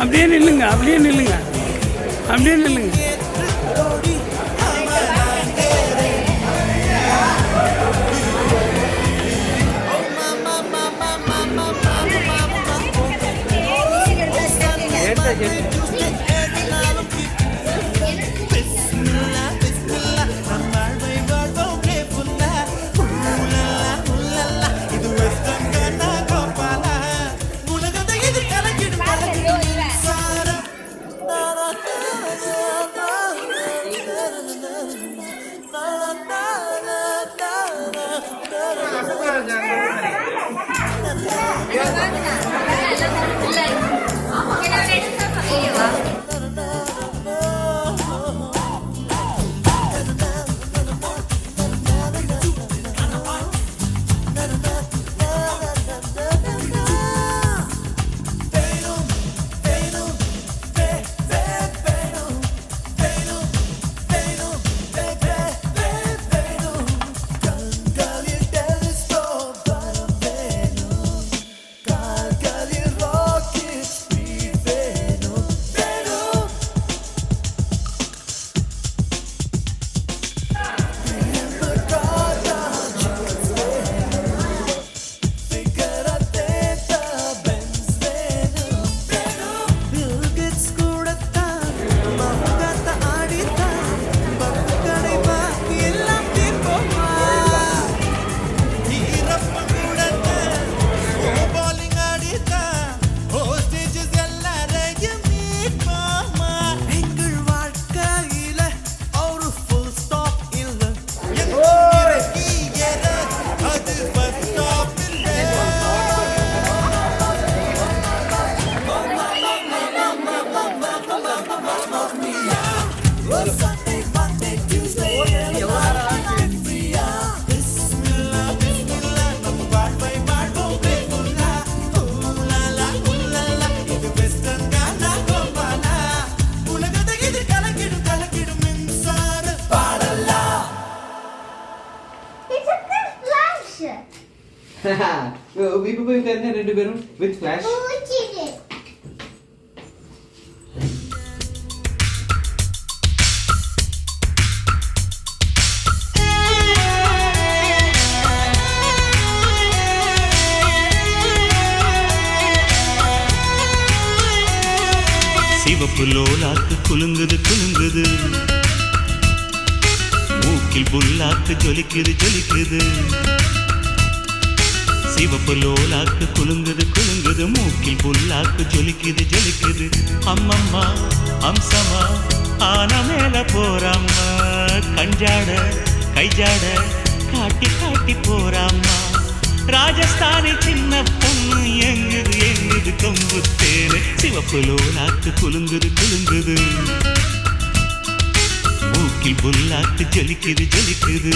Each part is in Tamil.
அப்படியே நில்லுங்க, அப்படியே நில்லுங்க, அப்படியே நில்லுங்க. இப்போ போய் உட்காருங்க ரெண்டு பேரும் வித் ஃபிளாஷ். சிவப்பு லோலாக்கு குலுங்குது குலுங்குது, மூக்கில் புல்லாக்கு ஜொலிக்குது ஜொலிக்குது. சிவப்பு லோலாக்கு குலுங்குது குலுங்குது, மூக்கில் புல்லாக்கு ஜொலிக்குது ஜொலிக்குது. அம்மம்மா அம்சமா ஆன மேல போறாம்மா, கஞ்சாட கைஜாட காட்டி காட்டி போறாம்மா. ராஜஸ்தானி சின்ன பொண்ணு எங்குது எங்குது கொம்பு தேனு. சிவப்பு லோலாக்கு குலுங்குது குலுங்குது, மூக்கில் புல்லாக்கு ஜொலிக்குது ஜொலிக்குது.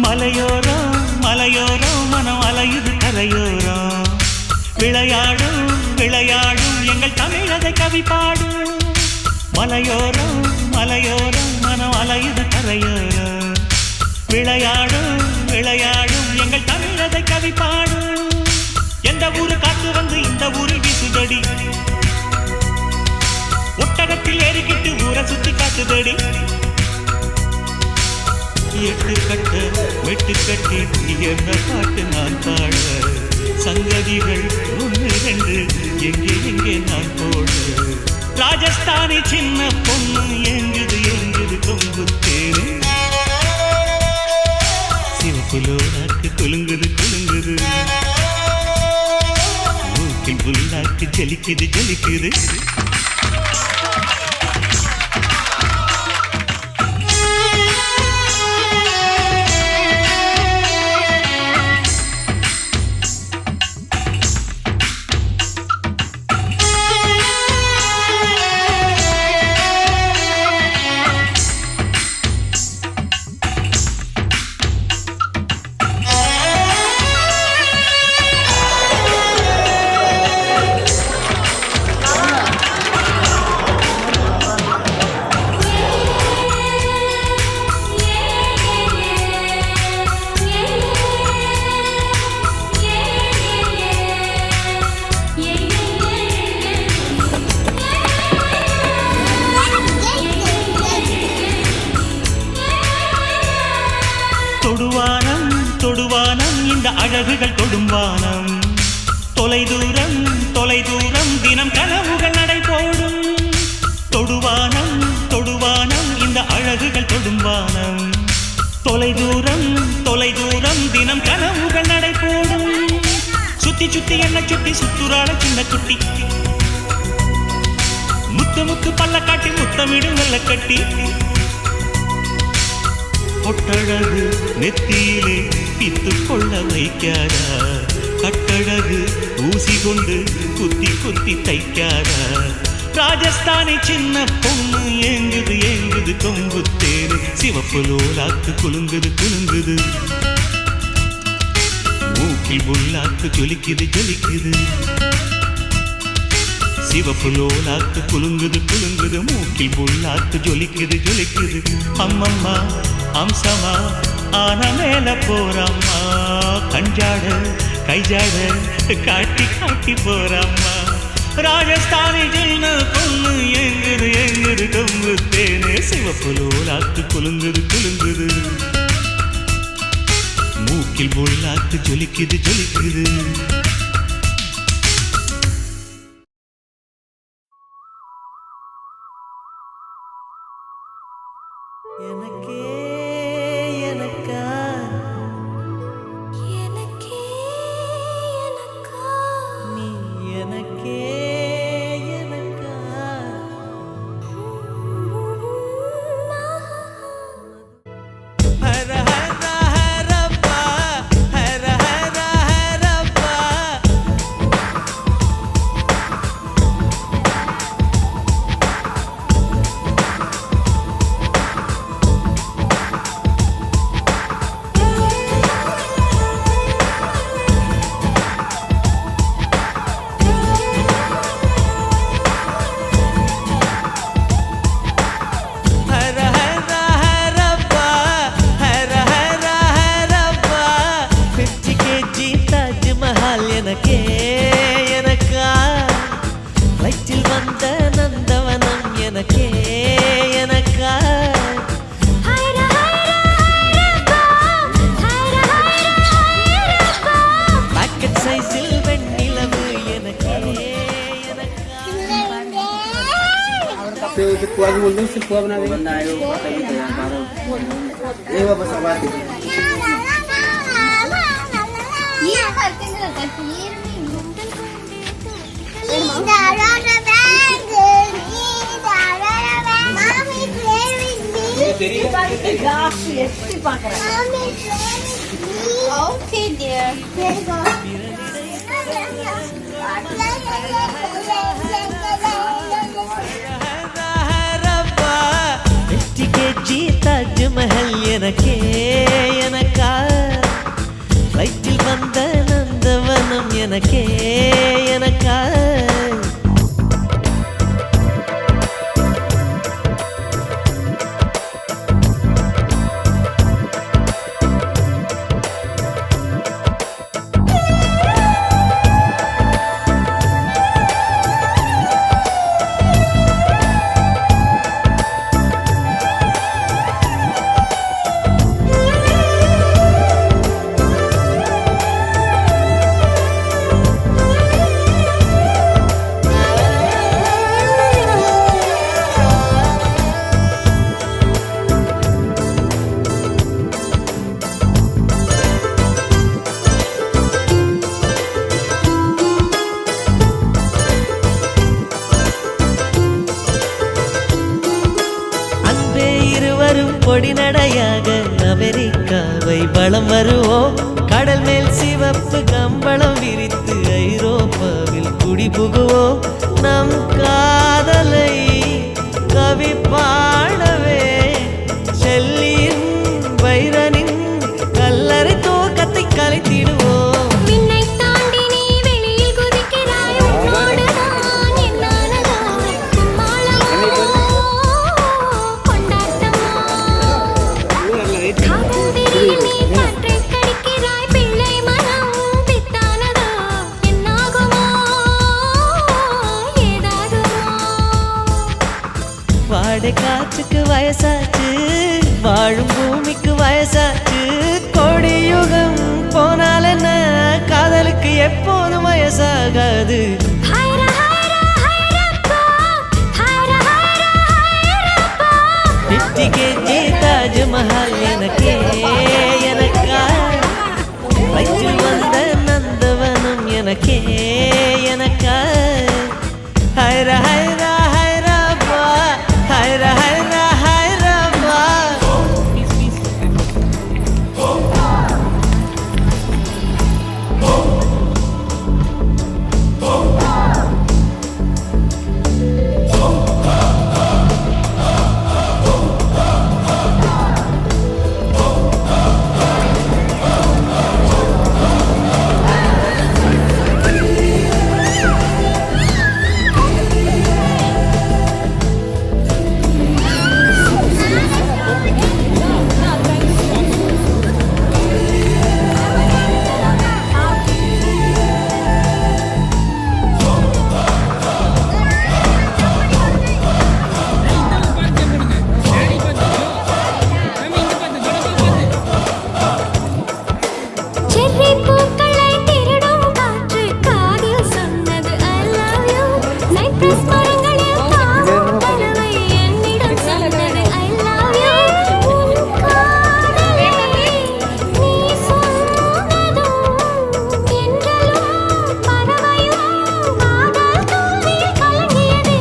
மலையோரம் மலையோரம் மனம் அலையுது கரையோரம், விளையாடும் விளையாடும் எங்கள் தமிழதை கவி பாடும். மலையோரம் மலையோரம் மனம் அலையுது கரையோரம், விளையாடும் விளையாடும் எங்கள் தமிழதை கவி பாடும். எந்த ஊரு காத்து வந்து இந்த ஊரில் வீசுதடி, ஒட்டகத்தில் ஏறிக்கிட்டு ஊரை சுத்தி காத்துதடி. எட்டு கட்ட வெட்டு கட்டி என்ன பாட்டு நான் பாட, சங்கதிகள் ஒன்று ரெண்டு எங்கே எங்கே நான் போடு ராஜஸ்தானி சின்ன பொண்ணு எங்குது எங்குது கொம்புத்தேனு சிவப்புலோடாக்கு குலுங்குது குலுங்குது மூக்கில் புல்லாக்கு ஜலிக்குது ஜலிக்குது தொடுவானம் தொடுவானம் இந்த அழகுகள் தொடும்பானம் தொலைதூரம் தொலைதூரம் தினம் கனவுகள் நடை போடும் தொடுவானம் தொடுவானம் இந்த அழகுகள் தொடும்பானம் தொலைதூரம் தொலைதூரம் தினம் கனவுகள் நடை போடும் சுத்தி சுத்தி என்ன சுத்தி சுத்துறாள சின்ன குட்டி முத்து முத்து பல்ல காட்டி முத்தமிடும் வெள்ள கட்டி பொட்டழகு நெத்தியிலே பித்து கொள்ள வைக்காதா கட்டழகு ஊசி கொண்டு குத்தி குத்தி தைக்காதா ராஜஸ்தானி சின்ன பொண்ணு ஏங்குது ஏங்குது கொம்புத்தேனு சிவப்புலோலாக்கு குலுங்குது குலுங்குது மூக்கில் புல்லாக்கு ஜொலிக்குது ஜொலிக்குது சிவப்புலோலாக்கு குலுங்குது குலுங்குது மூக்கில் புல்லாக்கு ஜொலிக்குது ஜொலிக்குது அம்மம்மா அம்சமா ஆன மேல போறம்மா கஞ்சாட கைஜாட காட்டி காட்டி போறம்மா ராஜஸ்தானி சின்ன பொண்ணு எங்குது எங்குது கொம்புத்தேனு சிவப்புலோலாக்கு குலுங்குது குலுங்குது மூக்கில் புல்லாக்கு ஜொலிக்குது ஜொலிக்குது எனக்கே எனக்கா எனக்கே எனக்கா நீ எனக்கே எனக்கா ஹர ஹர ஹரப்பா ஹர ஹர ஹரப்பா எனக்கே எனக்கா வயிற்றில் வந்த நந்தவனம் எனக்கே எனக்கா பாக்கெட் சைஸில் வெண்ணிலவு எனக்கே எனக்கா से कुआ भी बोल दो से कुआ बना देगा बनायो पता ही है मारो ये वापस आवाज दे ये करके नहीं कश्मीर में Okay, dear. Here you go. Taj Mahal எனக்கே எனக்கா வயிற்றில் வந்த நந்தவனம் எனக்கே எனக்கா கோடி நடையாக அமெரிக்காவை வலம் வருவோம். கடல் மேல் சிவப்பு கம்பளம் விரித்து ஐரோப்பாவில் குடி புகுவோம். நம் காதலை கவி பாடவே ஷெல்லியின் வைரனின் கல்லறை தோக்கத்தை கலைத்திடுவோம். விண்ணை தாண்டி நீ வெளியில் குதிக்கிறாய், உன்னோடு நான் என்னானதா கும்மாளமோ கொண்டாட்டமோ. காதல் வெறியில் நீ காற்றை கடிக்கிறாய், பிள்ளை மனம் பித்தானதா என்னாகுமோ ஏதாகுமோ. வாடை காற்றுக்கு வயசாச்சு, வாழும் பூமிக்கு வயசாச்சு. கோடியுகம் போனால் என்ன, காதலுக்கு எப்போதும் வயசாகாது. ஹைரா ஹைரா ஹைரப்பா, ஹைரா ஹைரா ஹைரப்பா. 50 kg தாஜ்மஹால் எனக்கே எனக்கா, வயிற்றில் வந்த நந்தவனம் எனக்கே எனக்கா. ஹைரா ஹைரா ஹைரப்பா, ஹைரா ஹைரா ஹைரப்பா. செர்ரி பூக்களை திருடும் காற்று காதில் சொன்னது I love you. சைப்ரஸ் மரங்களில் தாவும் பறவை என்னிடம் சொன்னது I love you. உன் காதலை நீ சொன்னதும் என்றலும் பறவையும் காதல் தூவில் கலங்கியதே.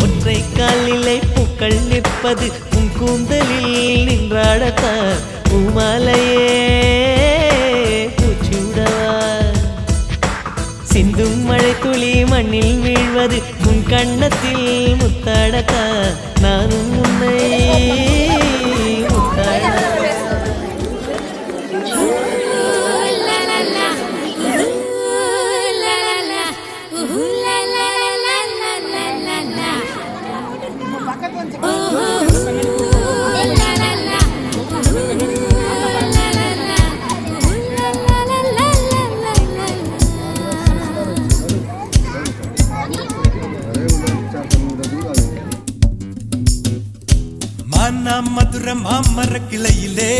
ஒற்றை காலிலே பூக்கள் நிற்பது உன் கூந்தலில் நின்றாடத்தான். பூமாலையே பூச்சிவிடவா, சிந்தும் மழை துளி மண்ணில் வீழ்வது உன் கண்ணத்தில் முத்தாடத்தான். நானும் உன்னை முத்தாட. La la la, la la la, la la la la la la la. La la la, மானா மதுர மாமர கிளையிலே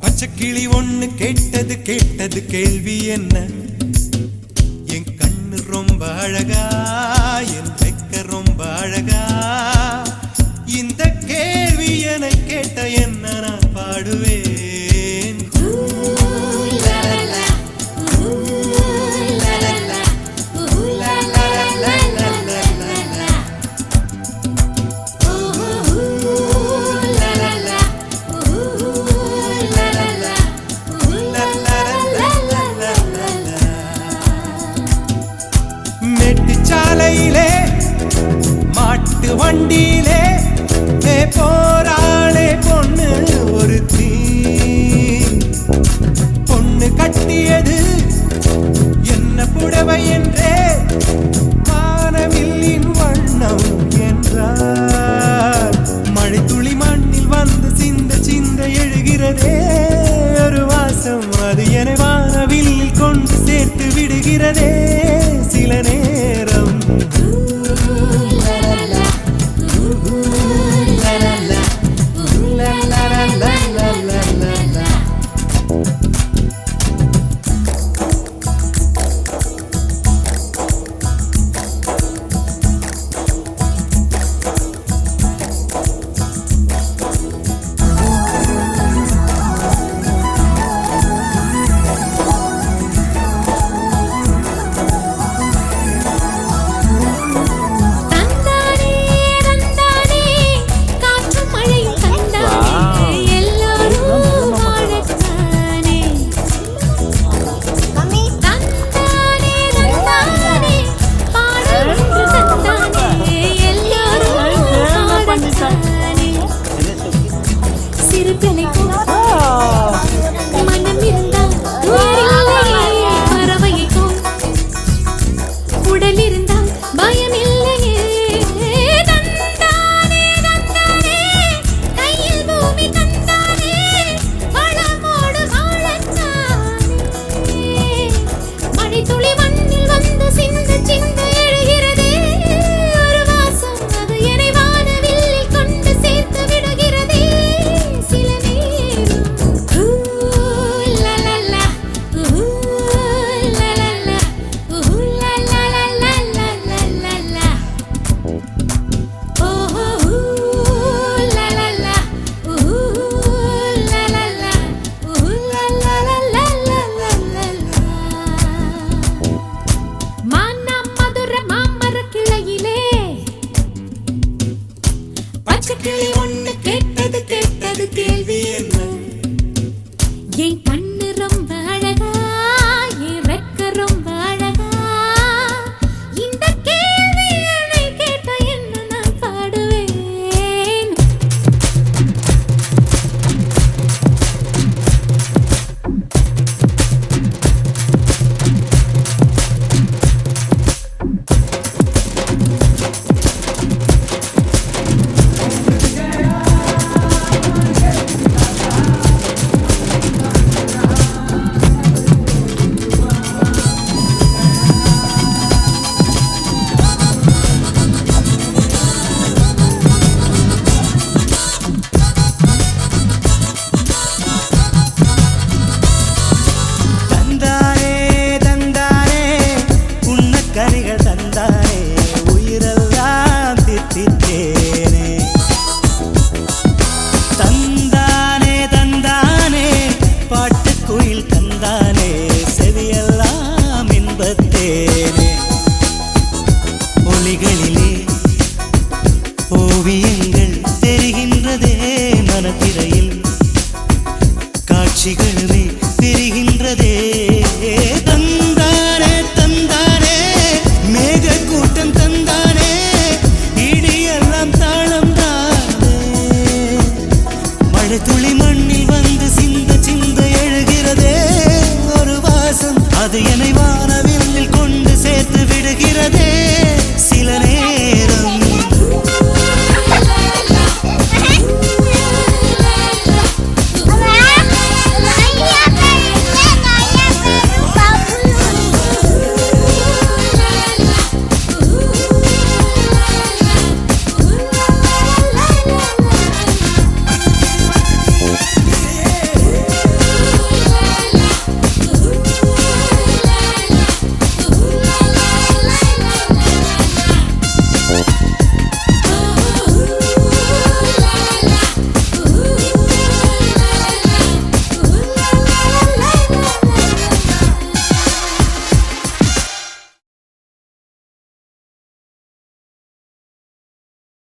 பச்சை கிளி ஒண்ணு கேட்டது கேட்டது கேள்வி என்ன. என் கண்ணு ரொம்ப அழகா, என் வெக்க ரொம்ப அழகா. இந்த கேள்வி என கேட்ட என்ன நான் பாடுவேன். மேட்டுச்சாலையிலே மாட்டு வண்டியிலே போராளே பொண்ணு ஒருத்தி. பொண்ணு கட்டியது என்ன புடவை என்றே, வானவில்லின் வண்ணம் என்றார். மழை துளி மண்ணில் வந்து சிந்த சிந்த எழுகிறதே ஒரு வாசம். அது என வானவில்லில் கொண்டு சேர்த்து விடுகிறதே சில நேரம். வந்தாலே செவியெல்லாம் இன்பத்தேனே ஒலிகளிலே ஓவியங்கள் தெரிகின்றதே மனத்திரையில் காட்சிகளுமே தெரிகின்றதே